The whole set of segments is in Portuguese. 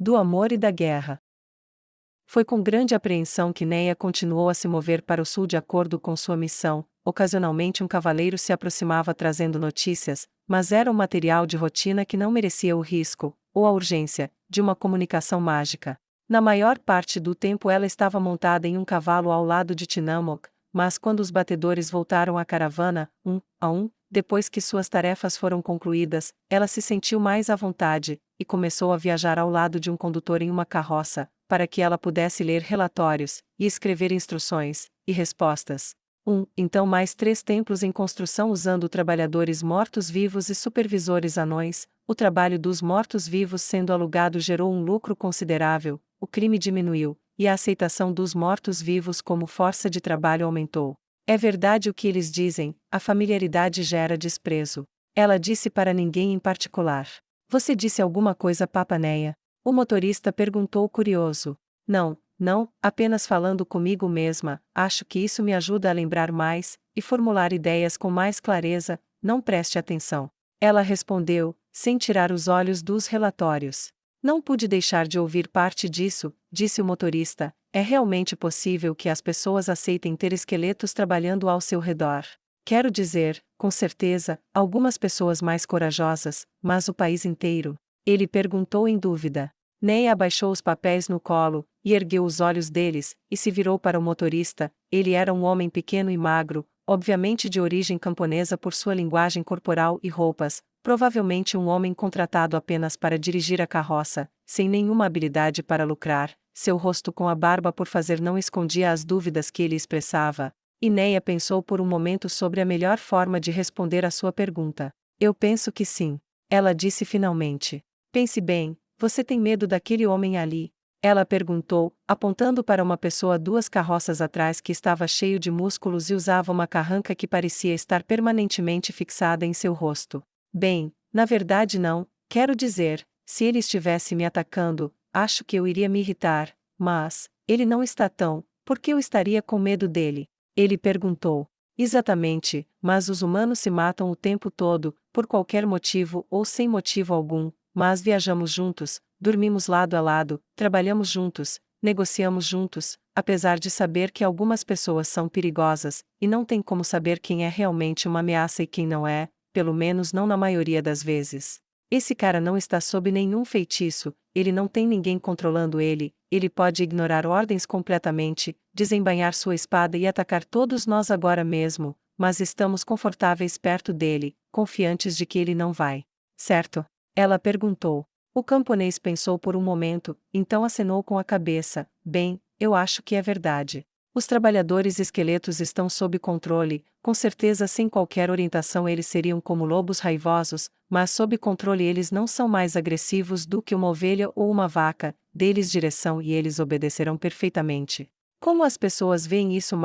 do amor e da guerra. Foi com grande apreensão que Neia continuou a se mover para o sul de acordo com sua missão. Ocasionalmente um cavaleiro se aproximava trazendo notícias, mas era um material de rotina que não merecia o risco, ou a urgência, de uma comunicação mágica. Na maior parte do tempo ela estava montada em um cavalo ao lado de Tinamok, mas quando os batedores voltaram à caravana, um a um, depois que suas tarefas foram concluídas, ela se sentiu mais à vontade, e começou a viajar ao lado de um condutor em uma carroça, para que ela pudesse ler relatórios, e escrever instruções, e respostas. Então mais 3 templos em construção usando trabalhadores mortos-vivos e supervisores anões. O trabalho dos mortos-vivos sendo alugado gerou um lucro considerável, o crime diminuiu, e a aceitação dos mortos-vivos como força de trabalho aumentou. É verdade o que eles dizem, a familiaridade gera desprezo. Ela disse para ninguém em particular. Você disse alguma coisa, Papa Neia? O motorista perguntou curioso. Não, apenas falando comigo mesma, acho que isso me ajuda a lembrar mais, e formular ideias com mais clareza, não preste atenção. Ela respondeu, sem tirar os olhos dos relatórios. Não pude deixar de ouvir parte disso, disse o motorista, é realmente possível que as pessoas aceitem ter esqueletos trabalhando ao seu redor. Quero dizer, com certeza, algumas pessoas mais corajosas, mas o país inteiro? Ele perguntou em dúvida. Neia abaixou os papéis no colo, e ergueu os olhos deles, e se virou para o motorista. Ele era um homem pequeno e magro, obviamente de origem camponesa por sua linguagem corporal e roupas, provavelmente um homem contratado apenas para dirigir a carroça, sem nenhuma habilidade para lucrar. Seu rosto com a barba por fazer não escondia as dúvidas que ele expressava. E Neia pensou por um momento sobre a melhor forma de responder à sua pergunta. Eu penso que sim. Ela disse finalmente. Pense bem, você tem medo daquele homem ali? Ela perguntou, apontando para uma pessoa 2 carroças atrás que estava cheio de músculos e usava uma carranca que parecia estar permanentemente fixada em seu rosto. Bem, na verdade não, quero dizer, se ele estivesse me atacando, acho que eu iria me irritar, mas, ele não está tão, por que eu estaria com medo dele? Ele perguntou. Exatamente, mas os humanos se matam o tempo todo, por qualquer motivo ou sem motivo algum, mas viajamos juntos, dormimos lado a lado, trabalhamos juntos, negociamos juntos, apesar de saber que algumas pessoas são perigosas, e não tem como saber quem é realmente uma ameaça e quem não é, pelo menos não na maioria das vezes. Esse cara não está sob nenhum feitiço, ele não tem ninguém controlando ele pode ignorar ordens completamente, desembainhar sua espada e atacar todos nós agora mesmo, mas estamos confortáveis perto dele, confiantes de que ele não vai. Certo? Ela perguntou. O camponês pensou por um momento, então acenou com a cabeça. Bem, eu acho que é verdade. Os trabalhadores esqueletos estão sob controle, com certeza sem qualquer orientação eles seriam como lobos raivosos, mas sob controle eles não são mais agressivos do que uma ovelha ou uma vaca, deles direção e eles obedecerão perfeitamente. Como as pessoas veem isso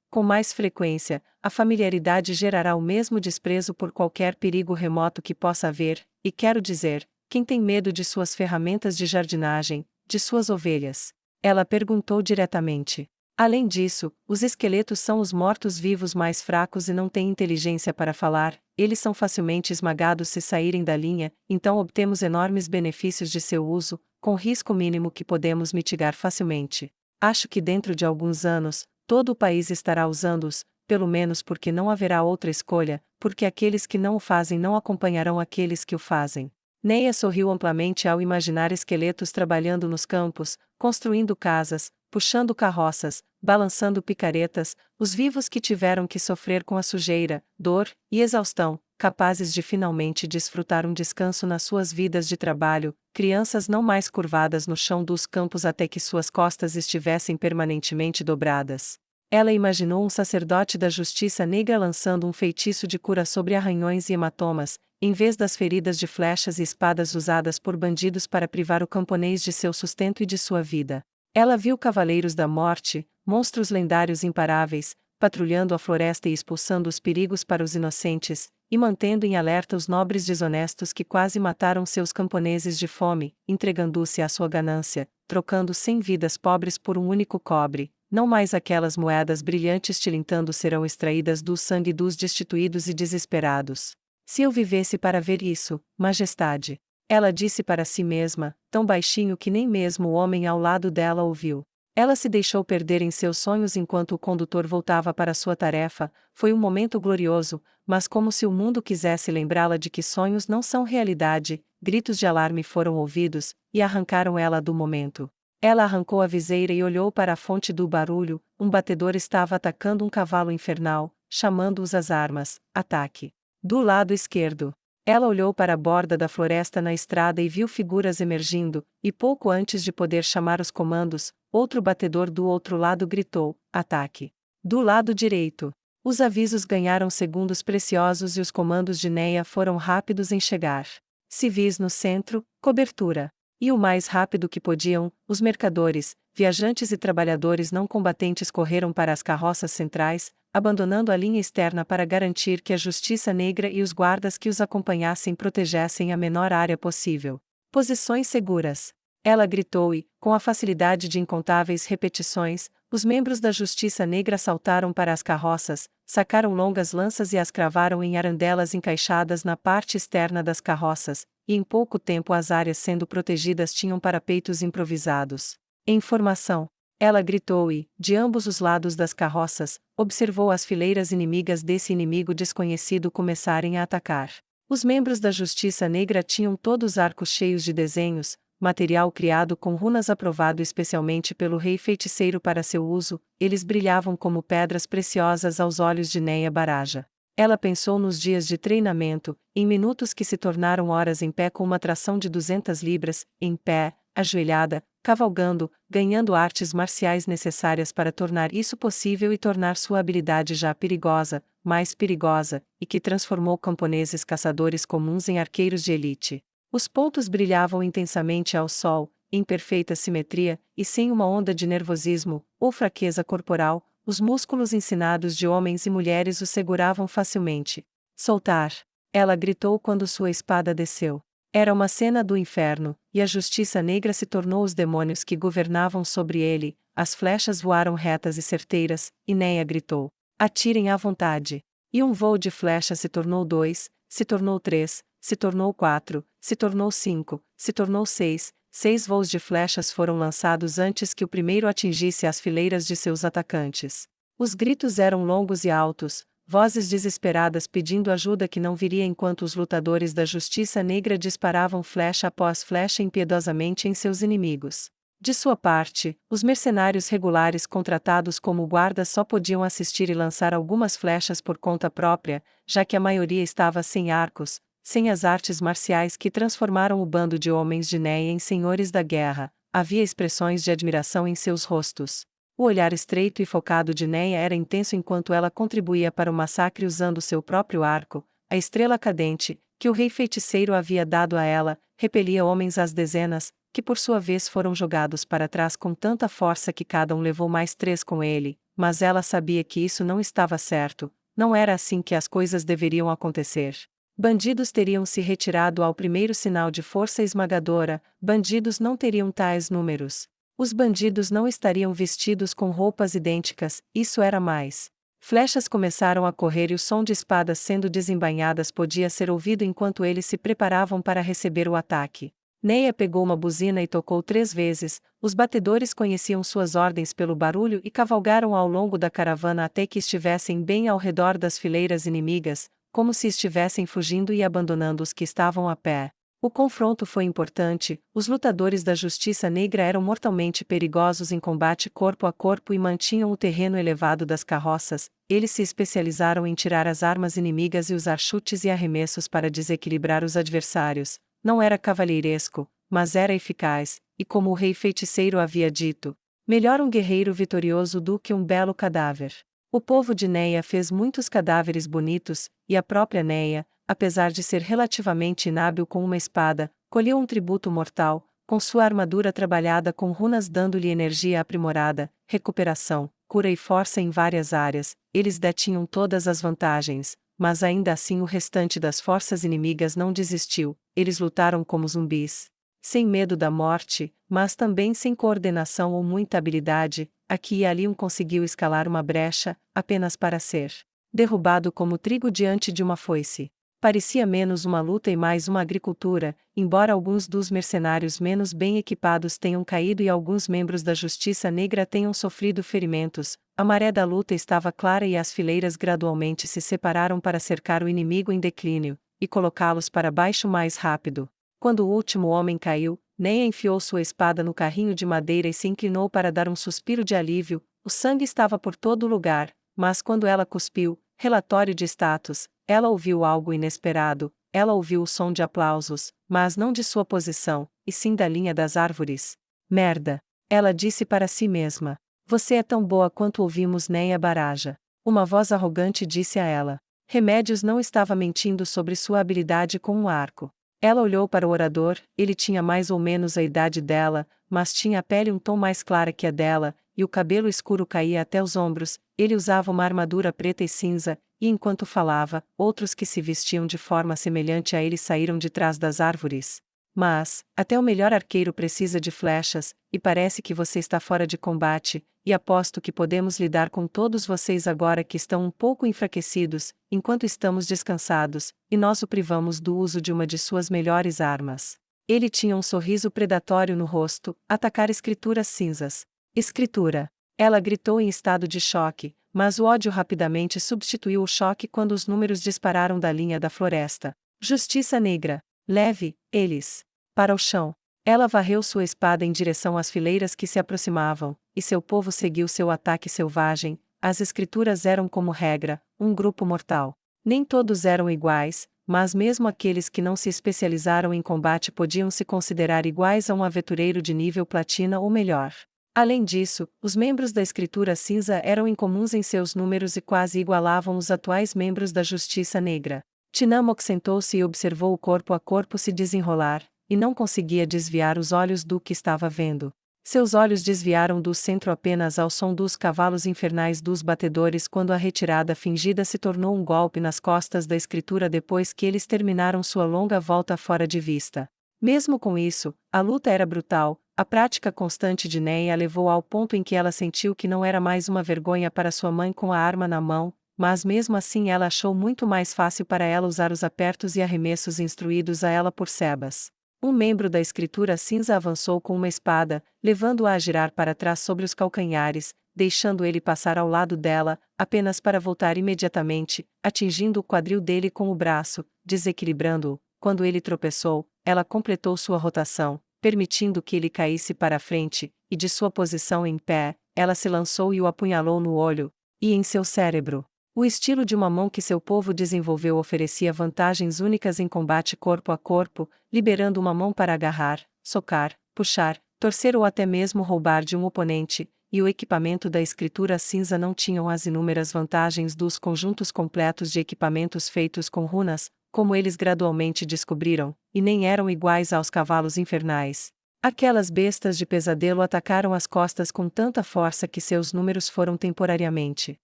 com mais frequência, a familiaridade gerará o mesmo desprezo por qualquer perigo remoto que possa haver, e quero dizer, quem tem medo de suas ferramentas de jardinagem, de suas ovelhas? Ela perguntou diretamente. Além disso, os esqueletos são os mortos-vivos mais fracos e não têm inteligência para falar, eles são facilmente esmagados se saírem da linha, então obtemos enormes benefícios de seu uso, com risco mínimo que podemos mitigar facilmente. Acho que dentro de alguns anos, todo o país estará usando-os, pelo menos porque não haverá outra escolha, porque aqueles que não o fazem não acompanharão aqueles que o fazem. Neia sorriu amplamente ao imaginar esqueletos trabalhando nos campos, construindo casas, puxando carroças, balançando picaretas, os vivos que tiveram que sofrer com a sujeira, dor e exaustão, capazes de finalmente desfrutar um descanso nas suas vidas de trabalho, crianças não mais curvadas no chão dos campos até que suas costas estivessem permanentemente dobradas. Ela imaginou um sacerdote da justiça negra lançando um feitiço de cura sobre arranhões e hematomas, em vez das feridas de flechas e espadas usadas por bandidos para privar o camponês de seu sustento e de sua vida. Ela viu cavaleiros da morte, monstros lendários imparáveis, patrulhando a floresta e expulsando os perigos para os inocentes, e mantendo em alerta os nobres desonestos que quase mataram seus camponeses de fome, entregando-se à sua ganância, trocando 100 vidas pobres por um único cobre. Não mais aquelas moedas brilhantes tilintando serão extraídas do sangue dos destituídos e desesperados. Se eu vivesse para ver isso, majestade. Ela disse para si mesma, tão baixinho que nem mesmo o homem ao lado dela ouviu. Ela se deixou perder em seus sonhos enquanto o condutor voltava para sua tarefa. Foi um momento glorioso, mas como se o mundo quisesse lembrá-la de que sonhos não são realidade, gritos de alarme foram ouvidos, e arrancaram ela do momento. Ela arrancou a viseira e olhou para a fonte do barulho. Um batedor estava atacando um cavalo infernal, chamando-os às armas. Ataque. Do lado esquerdo. Ela olhou para a borda da floresta na estrada e viu figuras emergindo, e pouco antes de poder chamar os comandos, outro batedor do outro lado gritou: ataque. Do lado direito. Os avisos ganharam segundos preciosos e os comandos de Neia foram rápidos em chegar. Civis no centro, cobertura. E o mais rápido que podiam, os mercadores, viajantes e trabalhadores não combatentes correram para as carroças centrais, abandonando a linha externa para garantir que a Justiça Negra e os guardas que os acompanhassem protegessem a menor área possível. Posições seguras. Ela gritou e, com a facilidade de incontáveis repetições, os membros da Justiça Negra saltaram para as carroças, sacaram longas lanças e as cravaram em arandelas encaixadas na parte externa das carroças, e em pouco tempo as áreas sendo protegidas tinham parapeitos improvisados. Em formação. Ela gritou e, de ambos os lados das carroças, observou as fileiras inimigas desse inimigo desconhecido começarem a atacar. Os membros da Justiça Negra tinham todos arcos cheios de desenhos, material criado com runas aprovado especialmente pelo rei feiticeiro para seu uso. Eles brilhavam como pedras preciosas aos olhos de Neia Baraja. Ela pensou nos dias de treinamento, em minutos que se tornaram horas em pé com uma tração de 200 libras, em pé, ajoelhada, cavalgando, ganhando artes marciais necessárias para tornar isso possível e tornar sua habilidade já perigosa, mais perigosa, e que transformou camponeses caçadores comuns em arqueiros de elite. Os pontos brilhavam intensamente ao sol, em perfeita simetria, e sem uma onda de nervosismo ou fraqueza corporal. Os músculos ensinados de homens e mulheres o seguravam facilmente. Soltar! Ela gritou quando sua espada desceu. Era uma cena do inferno, e a Justiça Negra se tornou os demônios que governavam sobre ele. As flechas voaram retas e certeiras, e Neia gritou: atirem à vontade. E um voo de flecha se tornou 2, se tornou 3, se tornou 4, se tornou 5, se tornou 6. 6 voos de flechas foram lançados antes que o primeiro atingisse as fileiras de seus atacantes. Os gritos eram longos e altos, vozes desesperadas pedindo ajuda que não viria enquanto os lutadores da Justiça Negra disparavam flecha após flecha impiedosamente em seus inimigos. De sua parte, os mercenários regulares contratados como guardas só podiam assistir e lançar algumas flechas por conta própria, já que a maioria estava sem arcos, sem as artes marciais que transformaram o bando de homens de Neia em senhores da guerra. Havia expressões de admiração em seus rostos. O olhar estreito e focado de Neia era intenso enquanto ela contribuía para o massacre usando seu próprio arco. A estrela cadente, que o rei feiticeiro havia dado a ela, repelia homens às dezenas, que por sua vez foram jogados para trás com tanta força que cada um levou mais 3 com ele, mas ela sabia que isso não estava certo, não era assim que as coisas deveriam acontecer. Bandidos teriam se retirado ao primeiro sinal de força esmagadora, bandidos não teriam tais números. Os bandidos não estariam vestidos com roupas idênticas, isso era mais. Flechas começaram a correr e o som de espadas sendo desembainhadas podia ser ouvido enquanto eles se preparavam para receber o ataque. Neia pegou uma buzina e tocou 3 vezes. Os batedores conheciam suas ordens pelo barulho e cavalgaram ao longo da caravana até que estivessem bem ao redor das fileiras inimigas, como se estivessem fugindo e abandonando os que estavam a pé. O confronto foi importante. Os lutadores da Justiça Negra eram mortalmente perigosos em combate corpo a corpo e mantinham o terreno elevado das carroças. Eles se especializaram em tirar as armas inimigas e usar chutes e arremessos para desequilibrar os adversários. Não era cavalheiresco, mas era eficaz, e como o rei feiticeiro havia dito, melhor um guerreiro vitorioso do que um belo cadáver. O povo de Neia fez muitos cadáveres bonitos, e a própria Neia, apesar de ser relativamente inábil com uma espada, colheu um tributo mortal, com sua armadura trabalhada com runas dando-lhe energia aprimorada, recuperação, cura e força em várias áreas. Eles detinham todas as vantagens, mas ainda assim o restante das forças inimigas não desistiu. Eles lutaram como zumbis. Sem medo da morte, mas também sem coordenação ou muita habilidade. Aqui e ali um conseguiu escalar uma brecha, apenas para ser derrubado como trigo diante de uma foice. Parecia menos uma luta e mais uma agricultura, embora alguns dos mercenários menos bem equipados tenham caído e alguns membros da Justiça Negra tenham sofrido ferimentos, a maré da luta estava clara e as fileiras gradualmente se separaram para cercar o inimigo em declínio, e colocá-los para baixo mais rápido. Quando o último homem caiu, Neia enfiou sua espada no carrinho de madeira e se inclinou para dar um suspiro de alívio. O sangue estava por todo o lugar, mas quando ela cuspiu, relatório de status, ela ouviu algo inesperado. Ela ouviu o som de aplausos, mas não de sua posição, e sim da linha das árvores. Merda! Ela disse para si mesma. Você é tão boa quanto ouvimos Neia Baraja. Uma voz arrogante disse a ela. Remédios não estava mentindo sobre sua habilidade com um arco. Ela olhou para o orador, ele tinha mais ou menos a idade dela, mas tinha a pele um tom mais clara que a dela, e o cabelo escuro caía até os ombros. Ele usava uma armadura preta e cinza, e enquanto falava, outros que se vestiam de forma semelhante a ele saíram de trás das árvores. Mas, até o melhor arqueiro precisa de flechas, e parece que você está fora de combate, e aposto que podemos lidar com todos vocês agora que estão um pouco enfraquecidos, enquanto estamos descansados, e nós o privamos do uso de uma de suas melhores armas. Ele tinha um sorriso predatório no rosto, atacar escrituras cinzas. Escritura! Ela gritou em estado de choque, mas o ódio rapidamente substituiu o choque quando os números dispararam da linha da floresta. Justiça Negra! Leve, eles! Para o chão. Ela varreu sua espada em direção às fileiras que se aproximavam, e seu povo seguiu seu ataque selvagem. As escrituras eram como regra, um grupo mortal. Nem todos eram iguais, mas mesmo aqueles que não se especializaram em combate podiam se considerar iguais a um aventureiro de nível platina ou melhor. Além disso, os membros da Escritura Cinza eram incomuns em seus números e quase igualavam os atuais membros da Justiça Negra. Tinamok sentou-se e observou o corpo a corpo se desenrolar, e não conseguia desviar os olhos do que estava vendo. Seus olhos desviaram do centro apenas ao som dos cavalos infernais dos batedores quando a retirada fingida se tornou um golpe nas costas da Escritura depois que eles terminaram sua longa volta fora de vista. Mesmo com isso, a luta era brutal. A prática constante de Neia a levou ao ponto em que ela sentiu que não era mais uma vergonha para sua mãe com a arma na mão, mas mesmo assim ela achou muito mais fácil para ela usar os apertos e arremessos instruídos a ela por Sebas. Um membro da Escritura Cinza avançou com uma espada, levando-a a girar para trás sobre os calcanhares, deixando ele passar ao lado dela, apenas para voltar imediatamente, atingindo o quadril dele com o braço, desequilibrando-o. Quando ele tropeçou, ela completou sua rotação, permitindo que ele caísse para a frente, e de sua posição em pé, ela se lançou e o apunhalou no olho, e em seu cérebro. O estilo de uma mão que seu povo desenvolveu oferecia vantagens únicas em combate corpo a corpo, liberando uma mão para agarrar, socar, puxar, torcer ou até mesmo roubar de um oponente, e o equipamento da Escritura Cinza não tinham as inúmeras vantagens dos conjuntos completos de equipamentos feitos com runas, como eles gradualmente descobriram, e nem eram iguais aos cavalos infernais. Aquelas bestas de pesadelo atacaram as costas com tanta força que seus números foram temporariamente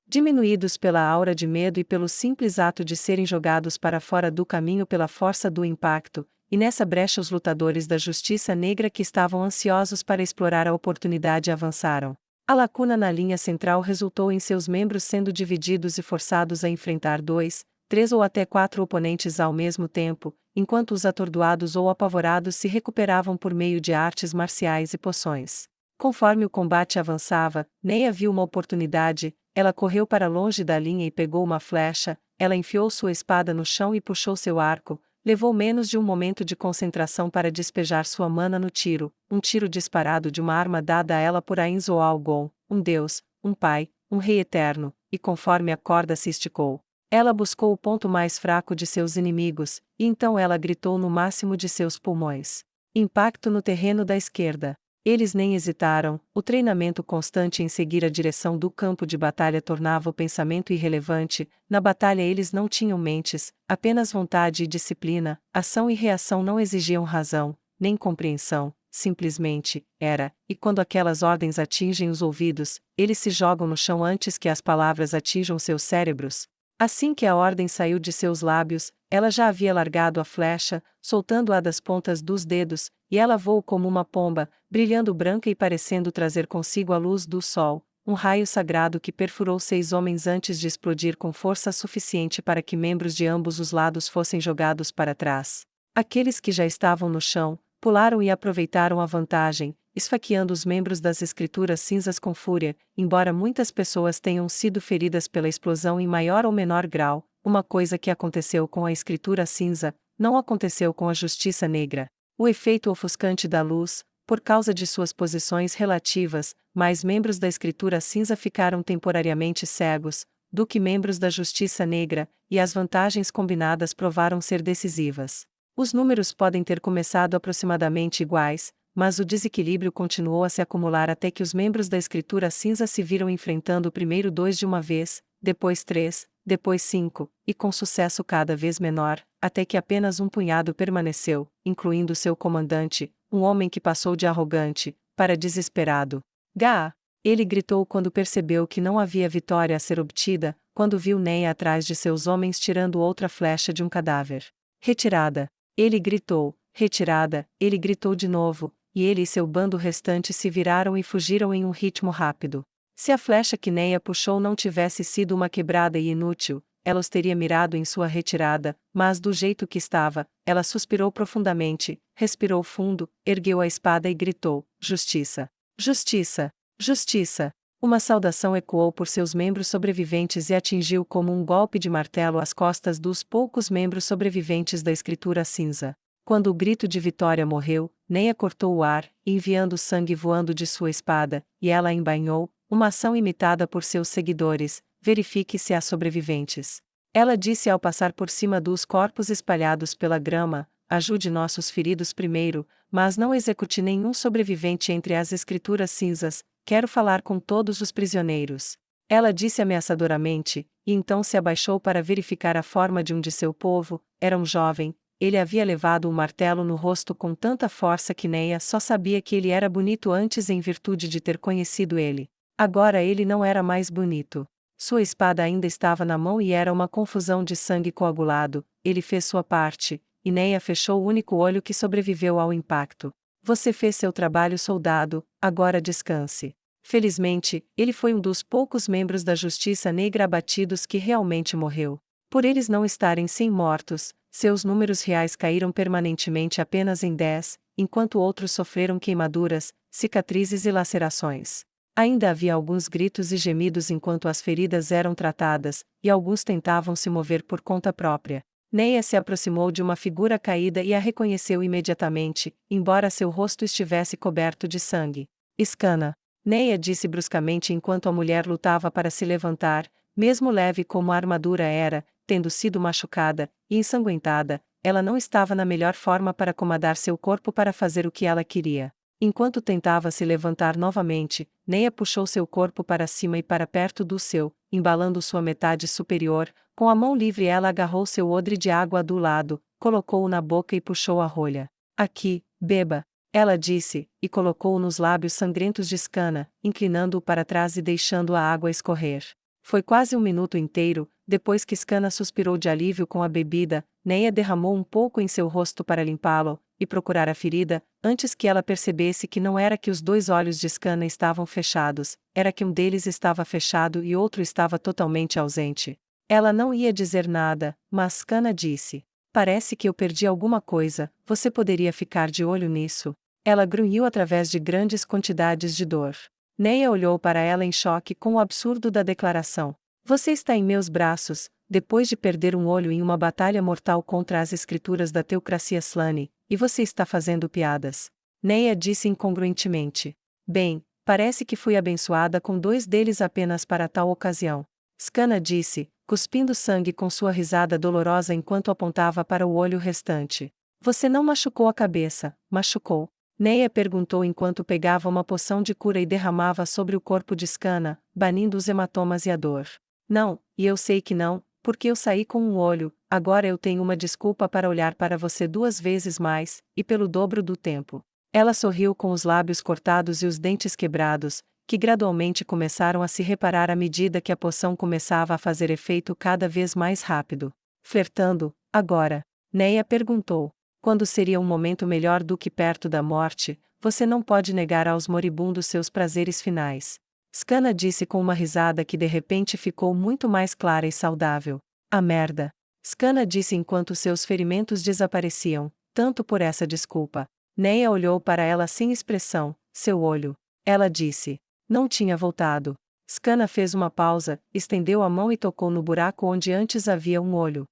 diminuídos pela aura de medo e pelo simples ato de serem jogados para fora do caminho pela força do impacto, e nessa brecha os lutadores da Justiça Negra que estavam ansiosos para explorar a oportunidade avançaram. A lacuna na linha central resultou em seus membros sendo divididos e forçados a enfrentar 2, 3 ou até 4 oponentes ao mesmo tempo, enquanto os atordoados ou apavorados se recuperavam por meio de artes marciais e poções. Conforme o combate avançava, Neia viu uma oportunidade. Ela correu para longe da linha e pegou uma flecha, ela enfiou sua espada no chão e puxou seu arco, levou menos de um momento de concentração para despejar sua mana no tiro, um tiro disparado de uma arma dada a ela por Ainzo Algon, um deus, um pai, um rei eterno, e conforme a corda se esticou, ela buscou o ponto mais fraco de seus inimigos, e então ela gritou no máximo de seus pulmões. Impacto no terreno da esquerda. Eles nem hesitaram, o treinamento constante em seguir a direção do campo de batalha tornava o pensamento irrelevante. Na batalha eles não tinham mentes, apenas vontade e disciplina, ação e reação não exigiam razão, nem compreensão, simplesmente, era, e quando aquelas ordens atingem os ouvidos, eles se jogam no chão antes que as palavras atinjam seus cérebros. Assim que a ordem saiu de seus lábios, ela já havia largado a flecha, soltando-a das pontas dos dedos, e ela voou como uma pomba, brilhando branca e parecendo trazer consigo a luz do sol. um raio sagrado que perfurou 6 homens antes de explodir com força suficiente para que membros de ambos os lados fossem jogados para trás. Aqueles que já estavam no chão, pularam e aproveitaram a vantagem, esfaqueando os membros das escrituras cinzas com fúria, embora muitas pessoas tenham sido feridas pela explosão em maior ou menor grau. Uma coisa que aconteceu com a escritura cinza, não aconteceu com a justiça negra. O efeito ofuscante da luz, por causa de suas posições relativas, mais membros da escritura cinza ficaram temporariamente cegos, do que membros da justiça negra, e as vantagens combinadas provaram ser decisivas. Os números podem ter começado aproximadamente iguais, mas o desequilíbrio continuou a se acumular até que os membros da escritura cinza se viram enfrentando primeiro 2 de uma vez, depois 3, depois 5, e com sucesso cada vez menor, até que apenas um punhado permaneceu, incluindo seu comandante, um homem que passou de arrogante para desesperado. Gá! Ele gritou quando percebeu que não havia vitória a ser obtida, quando viu Neia atrás de seus homens tirando outra flecha de um cadáver. Retirada! Ele gritou, retirada, ele gritou de novo, e ele e seu bando restante se viraram e fugiram em um ritmo rápido. Se a flecha que Neia puxou não tivesse sido uma quebrada e inútil, ela os teria mirado em sua retirada, mas do jeito que estava, ela suspirou profundamente, respirou fundo, ergueu a espada e gritou: Justiça! Justiça! Justiça! Uma saudação ecoou por seus membros sobreviventes e atingiu como um golpe de martelo as costas dos poucos membros sobreviventes da escritura cinza. Quando o grito de vitória morreu, Neia cortou o ar, enviando sangue voando de sua espada, e ela a embainhou, uma ação imitada por seus seguidores. Verifique se há sobreviventes. Ela disse ao passar por cima dos corpos espalhados pela grama: ajude nossos feridos primeiro, mas não execute nenhum sobrevivente entre as escrituras cinzas. Quero falar com todos os prisioneiros. Ela disse ameaçadoramente, e então se abaixou para verificar a forma de um de seu povo. Era um jovem. Ele havia levado um martelo no rosto com tanta força que Neia só sabia que ele era bonito antes em virtude de ter conhecido ele. Agora ele não era mais bonito. Sua espada ainda estava na mão e era uma confusão de sangue coagulado. Ele fez sua parte, e Neia fechou o único olho que sobreviveu ao impacto. Você fez seu trabalho, soldado, agora descanse. Felizmente, ele foi um dos poucos membros da Justiça Negra abatidos que realmente morreu. Por eles não estarem sem mortos, seus números reais caíram permanentemente apenas em 10, enquanto outros sofreram queimaduras, cicatrizes e lacerações. Ainda havia alguns gritos e gemidos enquanto as feridas eram tratadas, e alguns tentavam se mover por conta própria. Neia se aproximou de uma figura caída e a reconheceu imediatamente, embora seu rosto estivesse coberto de sangue. Escana! Neia disse bruscamente enquanto a mulher lutava para se levantar, mesmo leve como a armadura era, tendo sido machucada e ensanguentada, ela não estava na melhor forma para acomodar seu corpo para fazer o que ela queria. Enquanto tentava se levantar novamente, Neia puxou seu corpo para cima e para perto do seu, embalando sua metade superior. Com a mão livre ela agarrou seu odre de água do lado, colocou-o na boca e puxou a rolha. Aqui, beba, ela disse, e colocou-o nos lábios sangrentos de Escana, inclinando-o para trás e deixando a água escorrer. Foi quase um minuto inteiro, depois que Escana suspirou de alívio com a bebida, Neia derramou um pouco em seu rosto para limpá-lo, e procurar a ferida, antes que ela percebesse que não era que os 2 olhos de Escana estavam fechados, era que um deles estava fechado e outro estava totalmente ausente. Ela não ia dizer nada, mas Escana disse: parece que eu perdi alguma coisa, você poderia ficar de olho nisso. Ela grunhiu através de grandes quantidades de dor. Neia olhou para ela em choque com o absurdo da declaração. Você está em meus braços, depois de perder um olho em uma batalha mortal contra as escrituras da teocracia Slane, e você está fazendo piadas. Neia disse incongruentemente. Bem, parece que fui abençoada com 2 deles apenas para tal ocasião. Escana disse, cuspindo sangue com sua risada dolorosa enquanto apontava para o olho restante. Você não machucou a cabeça, machucou? Neia perguntou enquanto pegava uma poção de cura e derramava sobre o corpo de Escana, banindo os hematomas e a dor. Não, e eu sei que não, porque eu saí com um olho. Agora eu tenho uma desculpa para olhar para você 2 vezes mais, e pelo dobro do tempo. Ela sorriu com os lábios cortados e os dentes quebrados, que gradualmente começaram a se reparar à medida que a poção começava a fazer efeito cada vez mais rápido. Flertando, agora? Neia perguntou. Quando seria um momento melhor do que perto da morte, você não pode negar aos moribundos seus prazeres finais. Skana disse com uma risada que de repente ficou muito mais clara e saudável. A merda. Skana disse enquanto seus ferimentos desapareciam, tanto por essa desculpa. Neia olhou para ela sem expressão, seu olho. Ela disse. Não tinha voltado. Skana fez uma pausa, estendeu a mão e tocou no buraco onde antes havia um olho.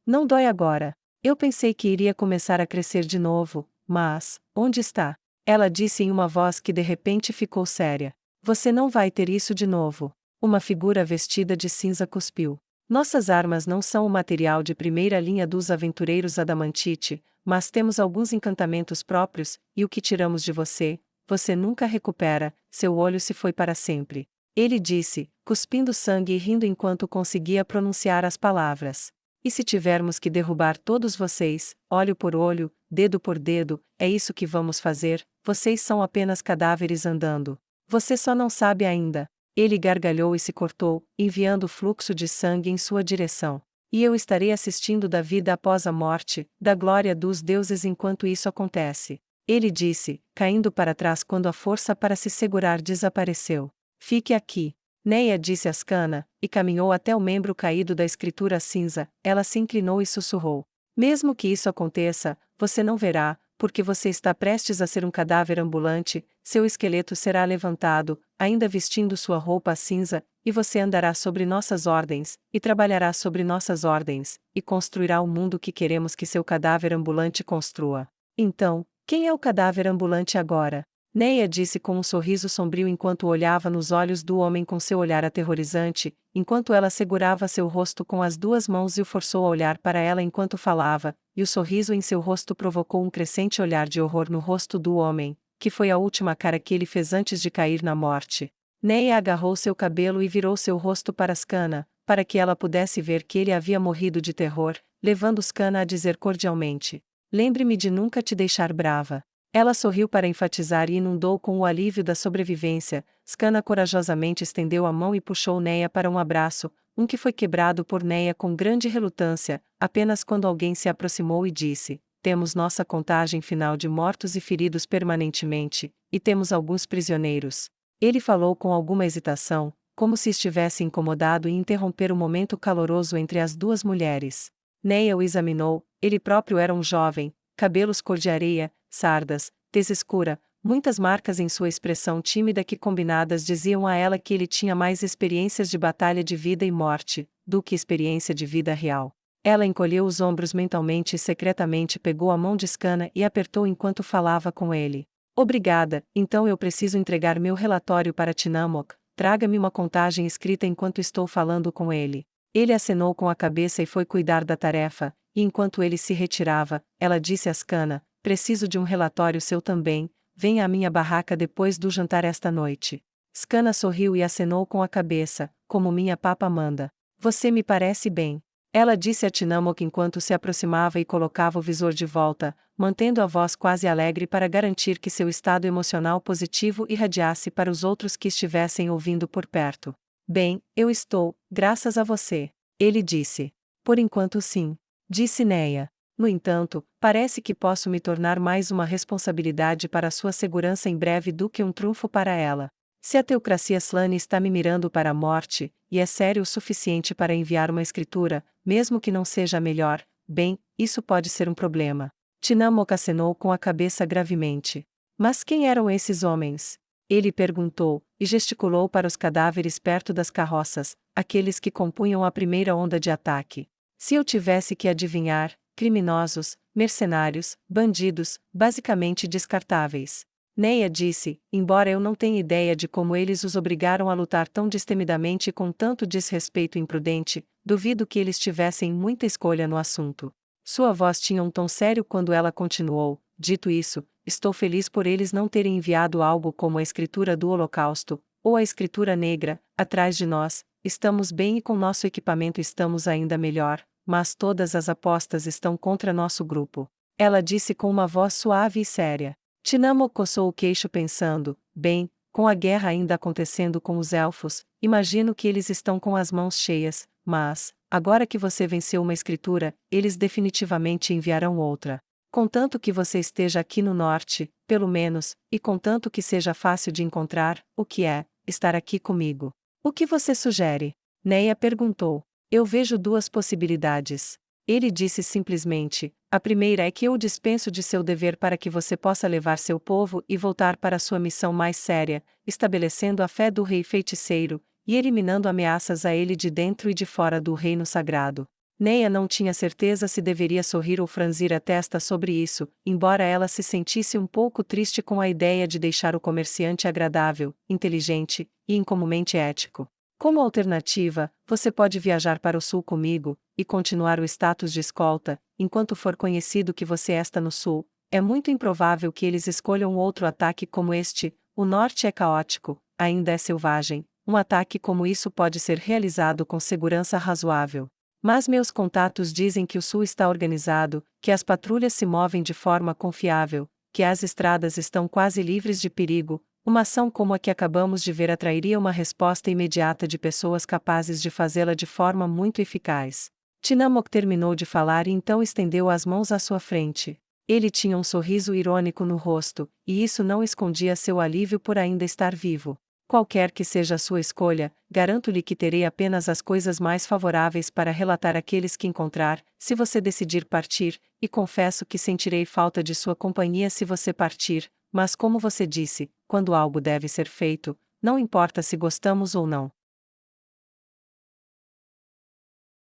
Não dói agora. Eu pensei que iria começar a crescer de novo, mas, onde está? Ela disse em uma voz que de repente ficou séria. Você não vai ter isso de novo. Uma figura vestida de cinza cuspiu. Nossas armas não são o material de primeira linha dos aventureiros Adamantite, mas temos alguns encantamentos próprios, e o que tiramos de você, você nunca recupera, seu olho se foi para sempre. Ele disse, cuspindo sangue e rindo enquanto conseguia pronunciar as palavras. E se tivermos que derrubar todos vocês, olho por olho, dedo por dedo, é isso que vamos fazer, vocês são apenas cadáveres andando. Você só não sabe ainda. Ele gargalhou e se cortou, enviando fluxo de sangue em sua direção. E eu estarei assistindo da vida após a morte, da glória dos deuses enquanto isso acontece. Ele disse, caindo para trás quando a força para se segurar desapareceu. Fique aqui. Neia disse a Skana, e caminhou até o membro caído da escritura cinza. Ela se inclinou e sussurrou. Mesmo que isso aconteça, você não verá, porque você está prestes a ser um cadáver ambulante, seu esqueleto será levantado, ainda vestindo sua roupa cinza, e você andará sobre nossas ordens, e trabalhará sobre nossas ordens, e construirá o mundo que queremos que seu cadáver ambulante construa. Então, quem é o cadáver ambulante agora? Neia disse com um sorriso sombrio enquanto olhava nos olhos do homem com seu olhar aterrorizante, enquanto ela segurava seu rosto com as duas mãos e o forçou a olhar para ela enquanto falava, e o sorriso em seu rosto provocou um crescente olhar de horror no rosto do homem, que foi a última cara que ele fez antes de cair na morte. Neia agarrou seu cabelo e virou seu rosto para Skana, para que ela pudesse ver que ele havia morrido de terror, levando Skana a dizer cordialmente: lembre-me de nunca te deixar brava. Ela sorriu para enfatizar e inundou com o alívio da sobrevivência. Skana corajosamente estendeu a mão e puxou Neia para um abraço, um que foi quebrado por Neia com grande relutância, apenas quando alguém se aproximou e disse: temos nossa contagem final de mortos e feridos permanentemente, e temos alguns prisioneiros. Ele falou com alguma hesitação, como se estivesse incomodado em interromper o momento caloroso entre as duas mulheres. Neia o examinou, ele próprio era um jovem, cabelos cor de areia, sardas, tez escura, muitas marcas em sua expressão tímida que combinadas diziam a ela que ele tinha mais experiências de batalha de vida e morte, do que experiência de vida real. Ela encolheu os ombros mentalmente e secretamente pegou a mão de Skana e apertou enquanto falava com ele. Obrigada, então eu preciso entregar meu relatório para Tinamok, traga-me uma contagem escrita enquanto estou falando com ele. Ele acenou com a cabeça e foi cuidar da tarefa, e enquanto ele se retirava, ela disse a Skana: preciso de um relatório seu também, venha à minha barraca depois do jantar esta noite. Skana sorriu e acenou com a cabeça, como minha papa manda. Você me parece bem. Ela disse a Tinamok enquanto se aproximava e colocava o visor de volta, mantendo a voz quase alegre para garantir que seu estado emocional positivo irradiasse para os outros que estivessem ouvindo por perto. Bem, eu estou, graças a você. Ele disse. Por enquanto sim. Disse Neia. No entanto, parece que posso me tornar mais uma responsabilidade para sua segurança em breve do que um trunfo para ela. Se a teocracia Slane está me mirando para a morte, e é sério o suficiente para enviar uma escritura, mesmo que não seja a melhor, bem, isso pode ser um problema. Tinamok acenou com a cabeça gravemente. Mas quem eram esses homens? Ele perguntou, e gesticulou para os cadáveres perto das carroças, aqueles que compunham a primeira onda de ataque. Se eu tivesse que adivinhar, criminosos, mercenários, bandidos, basicamente descartáveis. Neia disse, embora eu não tenha ideia de como eles os obrigaram a lutar tão destemidamente e com tanto desrespeito imprudente, duvido que eles tivessem muita escolha no assunto. Sua voz tinha um tom sério quando ela continuou: dito isso, estou feliz por eles não terem enviado algo como a escritura do Holocausto, ou a escritura negra, atrás de nós. Estamos bem e com nosso equipamento estamos ainda melhor, mas todas as apostas estão contra nosso grupo. Ela disse com uma voz suave e séria. Tinamok coçou o queixo pensando: bem, com a guerra ainda acontecendo com os elfos, imagino que eles estão com as mãos cheias, mas, agora que você venceu uma escritura, eles definitivamente enviarão outra. Contanto que você esteja aqui no norte, pelo menos, e contanto que seja fácil de encontrar, o que é, estar aqui comigo. O que você sugere? Neia perguntou. Eu vejo duas possibilidades. Ele disse simplesmente: a primeira é que eu o dispenso de seu dever para que você possa levar seu povo e voltar para sua missão mais séria, estabelecendo a fé do rei feiticeiro, e eliminando ameaças a ele de dentro e de fora do reino sagrado. Neia não tinha certeza se deveria sorrir ou franzir a testa sobre isso, embora ela se sentisse um pouco triste com a ideia de deixar o comerciante agradável, inteligente e incomumente ético. Como alternativa, você pode viajar para o sul comigo e continuar o status de escolta, enquanto for conhecido que você está no sul. É muito improvável que eles escolham outro ataque como este. O norte é caótico, ainda é selvagem. Um ataque como isso pode ser realizado com segurança razoável. Mas meus contatos dizem que o sul está organizado, que as patrulhas se movem de forma confiável, que as estradas estão quase livres de perigo. Uma ação como a que acabamos de ver atrairia uma resposta imediata de pessoas capazes de fazê-la de forma muito eficaz. Tinamok terminou de falar e então estendeu as mãos à sua frente. Ele tinha um sorriso irônico no rosto, e isso não escondia seu alívio por ainda estar vivo. Qualquer que seja a sua escolha, garanto-lhe que terei apenas as coisas mais favoráveis para relatar àqueles que encontrar, se você decidir partir, e confesso que sentirei falta de sua companhia se você partir, mas como você disse, quando algo deve ser feito, não importa se gostamos ou não.